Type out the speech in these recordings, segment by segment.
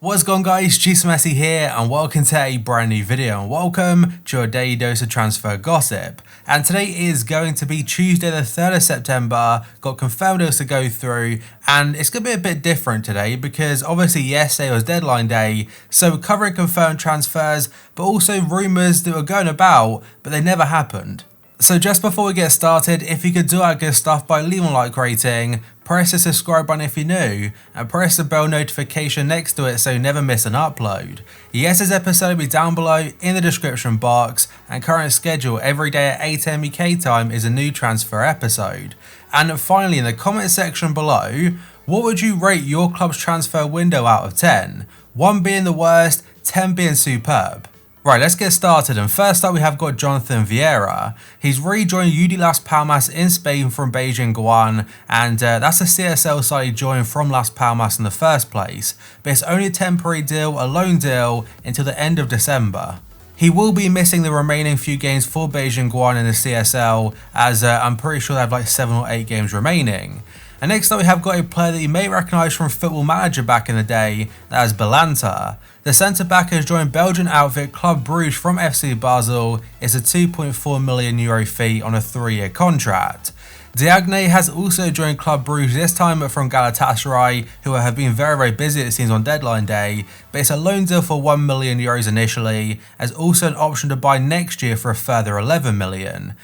What's going on guys, Messi here and welcome to a brand new video and welcome to your daily dose of transfer gossip. And today is going to be Tuesday the 3rd of September, got confirmed deals to go through, and it's going to be a bit different today because obviously yesterday was deadline day, so we're covering confirmed transfers but also rumours that were going about but they never happened. So just before we get started, if you could do our good stuff by leaving a like rating, press the subscribe button if you're new, and press the bell notification next to it so you never miss an upload. Yesterday's episode will be down below in the description box, and current schedule every day at 8 AM UK time is a new transfer episode. And finally, in the comment section below, what would you rate your club's transfer window out of 10? 1 being the worst, 10 being superb. Right, let's get started, and first up we have got Jonathan Vieira. He's rejoined UD Las Palmas in Spain from Beijing Guan, and that's a CSL side he joined from Las Palmas in the first place, but it's only a temporary deal, a loan deal, until the end of December. He will be missing the remaining few games for Beijing Guan in the CSL, as I'm pretty sure they have like 7 or 8 games remaining. And next up we have got a player that you may recognise from Football Manager back in the day, that is Belanta. The centre-back has joined Belgian outfit Club Brugge from FC Basel. It's a €2.4 million fee on a 3-year contract. Diagne has also joined Club Brugge, this time from Galatasaray, who have been very busy it seems on deadline day, but it's a loan deal for €1 million initially, as also an option to buy next year for a further €11 million.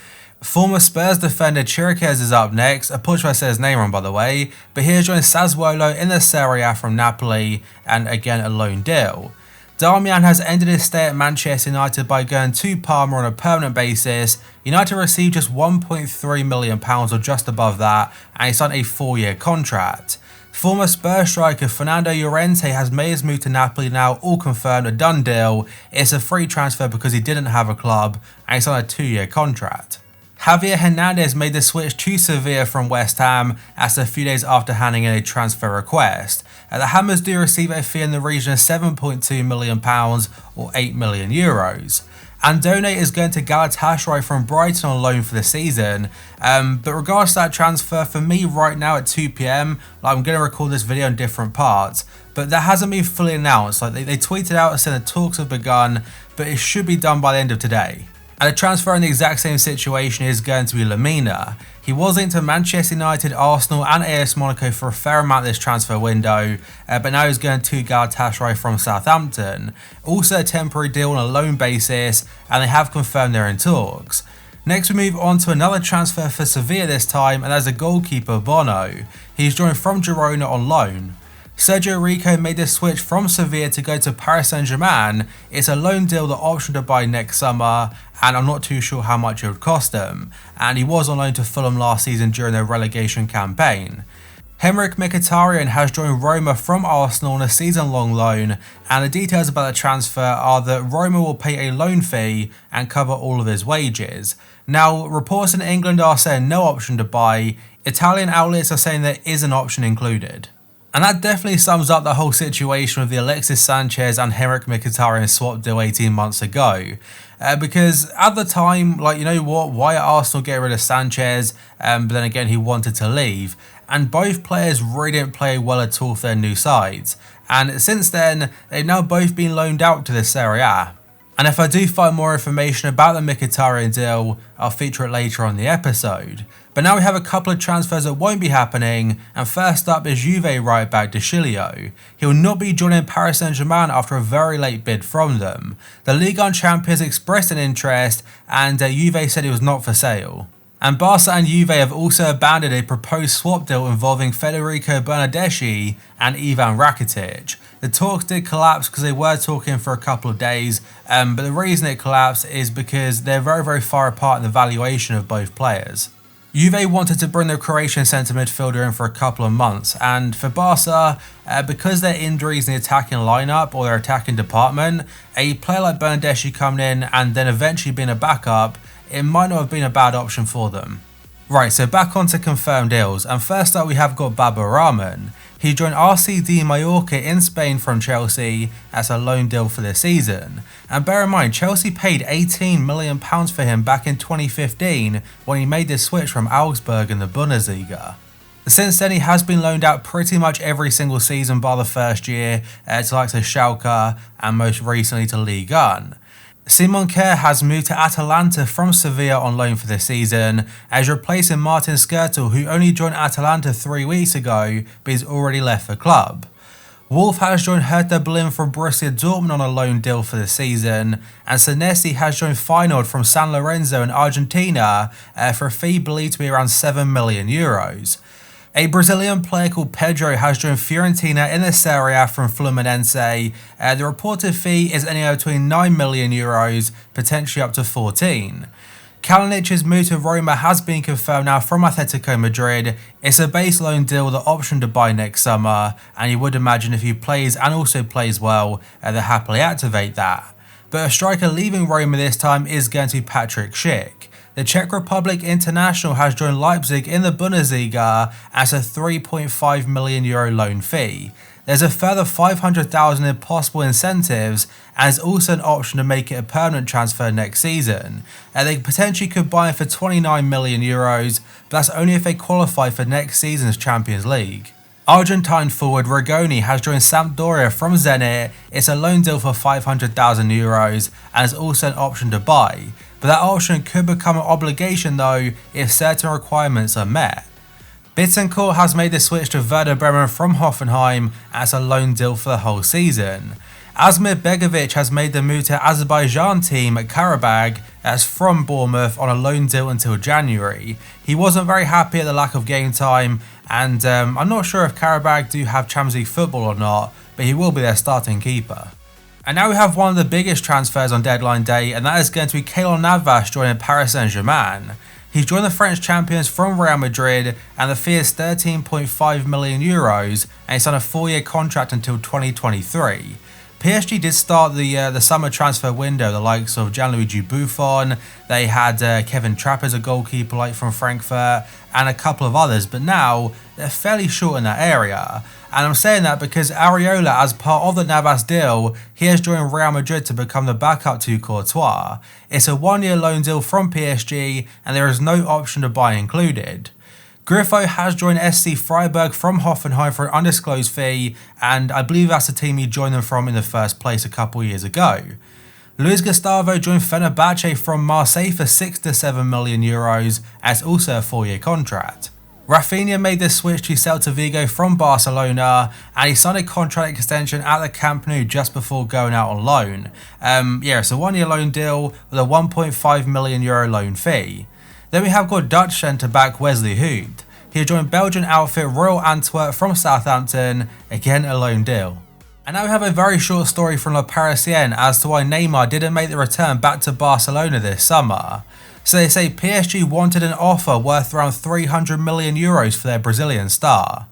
Former Spurs defender Chiriquez is up next. Apologize if I said his name wrong by the way, but he has joined Sassuolo in the Serie A from Napoli, and again a loan deal. Darmian has ended his stay at Manchester United by going to Parma on a permanent basis. United received just £1.3 million or just above that, and he signed a 4-year contract. Former Spurs striker Fernando Llorente has made his move to Napoli now, all confirmed, a done deal. It's a free transfer because he didn't have a club, and he signed a 2-year contract. Javier Hernandez made the switch to Sevilla from West Ham as a few days after handing in a transfer request. The Hammers do receive a fee in the region of £7.2 million or €8 million. Andone is going to Galatasaray from Brighton on loan for the season, but regards to that transfer, for me right now at 2 PM, I'm going to record this video in different parts, but that hasn't been fully announced. They tweeted out and said the talks have begun, but it should be done by the end of today. And a transfer in the exact same situation is going to be Lamina. He was linked to Manchester United, Arsenal and AS Monaco for a fair amount this transfer window, but now he's going to Galatasaray from Southampton. Also a temporary deal on a loan basis, and they have confirmed they're in talks. Next we move on to another transfer for Sevilla this time, and that's a goalkeeper Bono. He's joined from Girona on loan. Sergio Rico made the switch from Sevilla to go to Paris Saint-Germain. It's a loan deal, the option to buy next summer, and I'm not too sure how much it would cost him. And he was on loan to Fulham last season during their relegation campaign. Henrik Mkhitaryan has joined Roma from Arsenal on a season-long loan, and the details about the transfer are that Roma will pay a loan fee and cover all of his wages. Now, reports in England are saying no option to buy. Italian outlets are saying there is an option included. And that definitely sums up the whole situation with the Alexis Sanchez and Henrik Mkhitaryan swap deal 18 months ago. Because at the time, you know what, why are Arsenal getting rid of Sanchez? But then again, he wanted to leave. And both players really didn't play well at all for their new sides. And since then, they've now both been loaned out to the Serie A. And if I do find more information about the Mkhitaryan deal, I'll feature it later on the episode. But now we have a couple of transfers that won't be happening, and first up is Juve right back De Sciglio. He will not be joining Paris Saint-Germain after a very late bid from them. The Ligue 1 champions expressed an interest, and Juve said it was not for sale. And Barca and Juve have also abandoned a proposed swap deal involving Federico Bernardeschi and Ivan Rakitic. The talks did collapse because they were talking for a couple of days, but the reason it collapsed is because they're very far apart in the valuation of both players. Juve wanted to bring the Croatian centre midfielder in for a couple of months, and for Barca, because their injuries in the attacking lineup or their attacking department, a player like Bernardeschi coming in and then eventually being a backup, it might not have been a bad option for them. Right, so back onto confirmed deals, and first up we have got Baba Rahman. He joined RCD Mallorca in Spain from Chelsea as a loan deal for this season. And bear in mind, Chelsea paid £18 million for him back in 2015 when he made the switch from Augsburg in the Bundesliga. Since then, he has been loaned out pretty much every single season bar the first year to likes of Schalke and most recently to Ligue 1. Simon Kjær has moved to Atalanta from Sevilla on loan for this season, as replacing Martin Skrtel, who only joined Atalanta 3 weeks ago but he's already left the club. Wolf has joined Hertha Berlin from Borussia Dortmund on a loan deal for the season, and Senesi has joined Feyenoord from San Lorenzo in Argentina for a fee believed to be around €7 million. A Brazilian player called Pedro has joined Fiorentina in the Serie A from Fluminense. The reported fee is anywhere between €9 million, potentially up to 14. Kalinic's move to Roma has been confirmed now from Atletico Madrid. It's a base loan deal with the option to buy next summer, and you would imagine if he plays and also plays well, they'll happily activate that. But a striker leaving Roma this time is going to be Patrick Schick. The Czech Republic international has joined Leipzig in the Bundesliga as a €3.5 million loan fee. There's a further 500,000 in possible incentives, and there's also an option to make it a permanent transfer next season. They potentially could buy him for €29 million, but that's only if they qualify for next season's Champions League. Argentine forward Rigoni has joined Sampdoria from Zenit. It's a loan deal for €500,000 and is also an option to buy, but that option could become an obligation though if certain requirements are met. Bittencourt has made the switch to Werder Bremen from Hoffenheim as a loan deal for the whole season. Asmir Begovic has made the move to Azerbaijan team at Karabag as from Bournemouth on a loan deal until January. He wasn't very happy at the lack of game time, and I'm not sure if Karabag do have Champions League football or not, but he will be their starting keeper. And now we have one of the biggest transfers on deadline day, and that is going to be Keylor Navas joining Paris Saint-Germain. He's joined the French champions from Real Madrid, and the fee is €13.5 million, and he's on a 4-year contract until 2023. PSG did start the summer transfer window, the likes of Gianluigi Buffon. They had Kevin Trapp as a goalkeeper like from Frankfurt, and a couple of others, but now they're fairly short in that area. And I'm saying that because Areola, as part of the Navas deal, he has joined Real Madrid to become the backup to Courtois. It's a 1-year loan deal from PSG, and there is no option to buy included. Griffo has joined SC Freiburg from Hoffenheim for an undisclosed fee, and I believe that's the team he joined them from in the first place a couple years ago. Luis Gustavo joined Fenerbahce from Marseille for €6 to €7 million, as also a 4-year contract. Rafinha made the switch to Celta Vigo from Barcelona, and he signed a contract extension at the Camp Nou just before going out on loan. It's a 1-year loan deal with a €1.5 million loan fee. Then we have got Dutch centre-back Wesley Hood. He joined Belgian outfit Royal Antwerp from Southampton, again a loan deal. And now we have a very short story from Le Parisien as to why Neymar didn't make the return back to Barcelona this summer. So they say PSG wanted an offer worth around €300 million for their Brazilian star.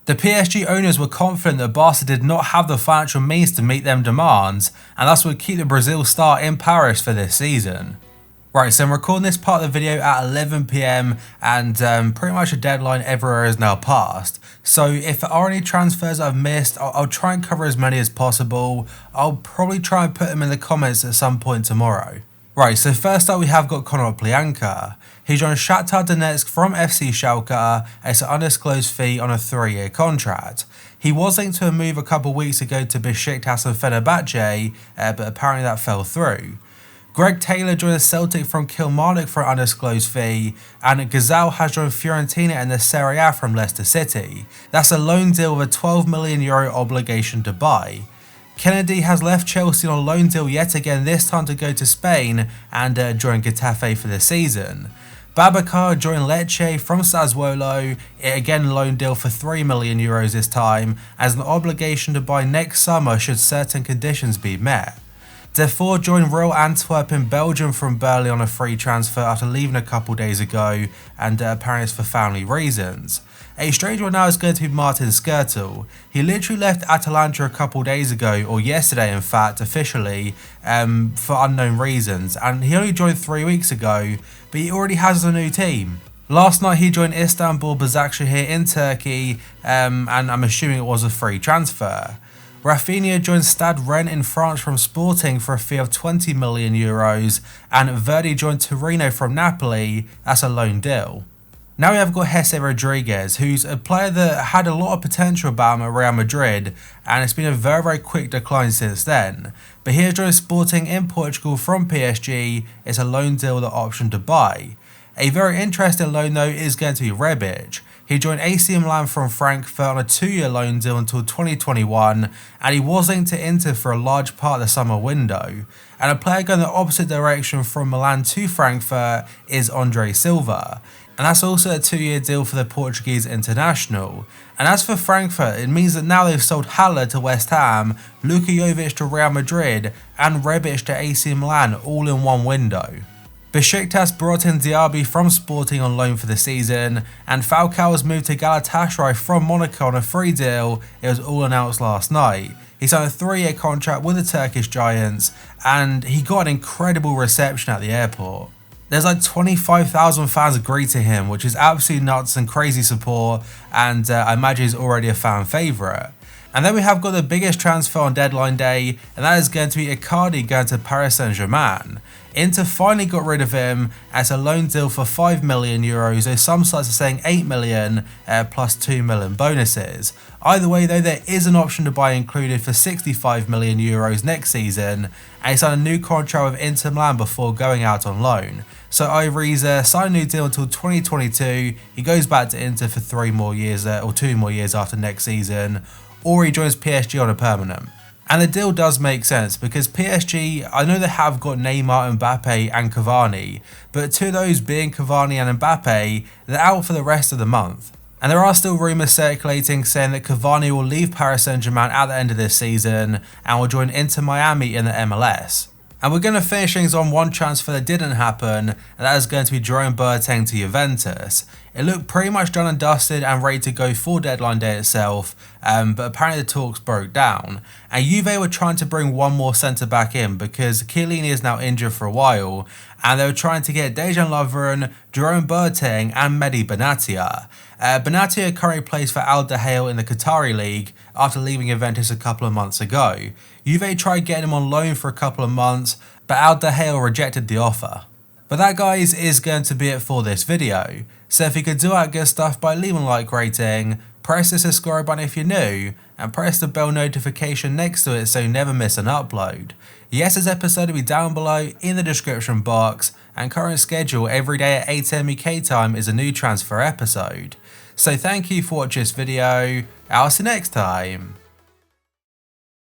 The PSG owners were confident that Barca did not have the financial means to meet them demands, and thus would keep the Brazil star in Paris for this season. Right, so I'm recording this part of the video at 11 PM, and pretty much a deadline everywhere is now passed. So if there are any transfers I've missed, I'll try and cover as many as possible. I'll probably try and put them in the comments at some point tomorrow. Right, so first up we have got Conor Plianka. He joined Shakhtar Donetsk from FC Schalke as an undisclosed fee on a 3-year contract. He was linked to a move a couple weeks ago to Besiktas and Fenerbahce, but apparently that fell through. Greg Taylor joined Celtic from Kilmarnock for an undisclosed fee, and Gazal has joined Fiorentina in the Serie A from Leicester City. That's a loan deal with a €12 million obligation to buy. Kennedy has left Chelsea on a loan deal yet again, this time to go to Spain and join Getafe for the season. Babacar joined Lecce from Sassuolo, again a loan deal for €3 million this time, as an obligation to buy next summer should certain conditions be met. Defour joined Royal Antwerp in Belgium from Burnley on a free transfer after leaving a couple days ago, and apparently it's for family reasons. A strange one now is going to be Martin Skrtel. He literally left Atalanta a couple days ago, or yesterday in fact, officially, for unknown reasons, and he only joined 3 weeks ago, but he already has a new team. Last night he joined Istanbul Başakşehir in Turkey, and I'm assuming it was a free transfer. Rafinha joined Stade Rennes in France from Sporting for a fee of €20 million, and Verdi joined Torino from Napoli, that's a loan deal. Now we have got Jesse Rodriguez, who's a player that had a lot of potential about him at Real Madrid, and it's been a very quick decline since then. But he has joined Sporting in Portugal from PSG. It's a loan deal with the option to buy. A very interesting loan though is going to be REBIC. He joined AC Milan from Frankfurt on a 2-year loan deal until 2021, and he was linked to Inter for a large part of the summer window. And a player going the opposite direction from Milan to Frankfurt is Silva. And that's also a 2-year deal for the Portuguese international. And as for Frankfurt, it means that now they've sold Haller to West Ham, Luka Jovic to Real Madrid, and Rebic to AC Milan all in one window. Besiktas brought in Diaby from Sporting on loan for the season, and Falcao was moved to Galatasaray from Monaco on a free deal. It was all announced last night. He signed a 3-year contract with the Turkish Giants, and he got an incredible reception at the airport. There's like 25,000 fans greeting him, which is absolutely nuts and crazy support, and I imagine he's already a fan favourite. And then we have got the biggest transfer on deadline day, and that is going to be Icardi going to Paris Saint-Germain. Inter finally got rid of him as a loan deal for €5 million, though some sites are saying 8 million plus 2 million bonuses. Either way though, there is an option to buy included for €65 million next season, and he signed a new contract with Inter Milan before going out on loan. So either he's signed a new deal until 2022, he goes back to Inter for 3 more years or 2 more years after next season, or he joins PSG on a permanent. And the deal does make sense because PSG, I know they have got Neymar, Mbappe and Cavani, but two of those being Cavani and Mbappe, they're out for the rest of the month. And there are still rumours circulating saying that Cavani will leave Paris Saint-Germain at the end of this season and will join Inter Miami in the MLS. And we're going to finish things on one transfer that didn't happen, and that is going to be Jerome Boateng to Juventus. It looked pretty much done and dusted and ready to go for deadline day itself, but apparently the talks broke down. And Juve were trying to bring one more centre back in because Chiellini is now injured for a while, and they were trying to get Dejan Lovren, Jerome Boateng and Mehdi Benatia. Benatia currently plays for Al Dahel in the Qatari League after leaving Juventus a couple of months ago. Juve tried getting him on loan for a couple of months, but Al Dahel rejected the offer. But that guys is going to be it for this video. So if you could do that good stuff by leaving a like rating, press the subscribe button if you're new, and press the bell notification next to it so you never miss an upload. Yes, this episode will be down below in the description box, and current schedule every day at 8 AM UK time is a new transfer episode. So thank you for watching this video, I'll see you next time.